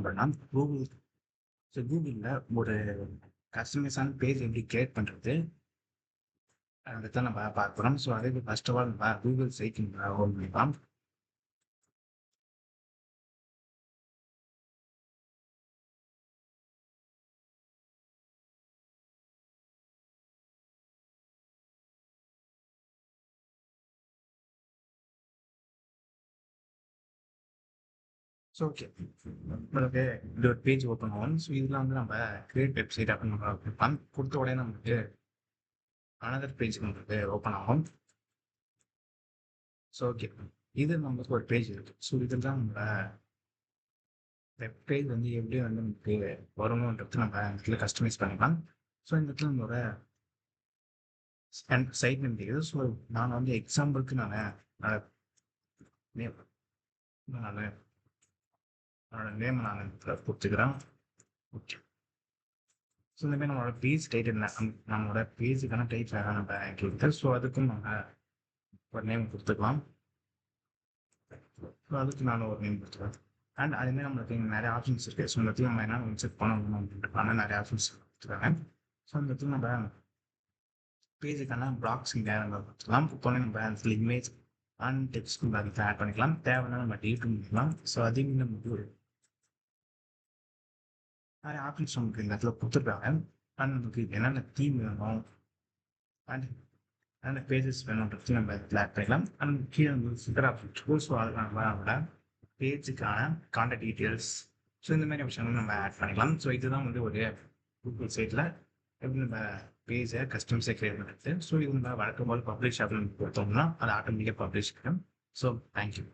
பண்ணலாம் Google. So கூகுளில் ஒரு கஸ்டமைஸான பேஜ் எப்படி கிரியேட் பண்ணுறது அதை தான் நம்ம பார்க்க போகிறோம். ஸோ அதுக்கு ஃபர்ஸ்ட் ஆஃப் ஆல் நம்ம கூகுள் சைட் ஓப்பன் பண்ணிக்கலாம். ஸோ ஓகே, உங்களுக்கு இந்த ஒரு பேஜ் ஓப்பன் ஆகும். ஸோ இதில் வந்து நம்ம கிரியேட் வெப்சைட் அப்படின்னு நம்ம கொடுக்கலாம். கொடுத்த உடனே நமக்கு அனதர் பேஜ் நம்மளுக்கு ஓப்பன் ஆகும். ஸோ ஓகே, இது நமக்கு ஒரு பேஜ் இருக்குது. ஸோ இதில் தான் நம்ம வெப் பேஜ் வந்து எப்படி வந்து நமக்கு வரணுன்றது நம்ம இடத்துல கஸ்டமைஸ் பண்ணிக்கலாம். ஸோ இந்த இடத்துல நம்மளோட சைட் நேம் தெரியுது. ஸோ நான் வந்து எக்ஸாம்பிளுக்கு நான் நேம் நான் என்னோட நேம் நான் இதில் கொடுத்துக்கிறேன். ஓகே, ஸோ இந்த மாதிரி நம்மளோட பேஜ் டைட்டில் நம்மளோட பேஜுக்கான டைட்டில் நம்ம கேட்குது. ஸோ அதுக்கும் நம்ம ஒரு நேம் கொடுத்துக்கலாம். ஸோ அதுக்கு நான் ஒரு நேம் கொடுத்துக்கலாம். அண்ட் அதுமாதிரி நம்மளுக்கு இங்கே நிறைய ஆப்ஷன்ஸ் இருக்குது. ஸோ இந்த இடத்துல நம்ம என்ன செக் பண்ணணும் அப்படின்றதுக்கான நிறைய ஆப்ஷன்ஸ் கொடுத்துருக்காங்க. ஸோ இந்த இடத்துல நம்ம பேஜுக்கான பிளாக்ஸ் இங்கே நம்ம கொடுத்துக்கலாம். கொடுத்தோன்னே நம்ம அதில் இமேஜ் அண்ட் டெக்ஸ்ட் நம்ம அதுக்கு ஆட் பண்ணிக்கலாம். தேவைன்னா நம்ம டெலிட் பண்ணிக்கலாம். ஸோ அதையும் நமக்கு நிறைய ஆப்ஷன்ஸ் நமக்கு இந்த இடத்துல கொடுத்துருக்காங்க. அண்ட் நமக்கு என்னென்ன தீம் வேணும் அண்ட் என்னென்ன பேஜஸ் வேணுன்றது நம்ம இதில் ஆட் பண்ணிக்கலாம். அண்ட் கீழே வந்து ஃபிகர் ஆப்ஷன் இருக்கும். ஸோ அதில் நம்மளோட பேஜுக்கான கான்டாக்ட் டீட்டெயில்ஸ், ஸோ இந்த மாதிரி விஷயங்கள் நம்ம ஆட் பண்ணிக்கலாம். ஸோ இதுதான் வந்து ஒரு கூகுள் சைட்டில் எப்படி நம்ம பேஜை கஸ்டமைஸை கிரியேட் பண்ணுறது. ஸோ இது நம்ம வழக்கம் போல் பப்ளிஷ் அப்படின்னு கொடுத்தோம்னா அது ஆட்டோமேட்டிக்காக பப்ளிஷ் ஆகும். So thank you.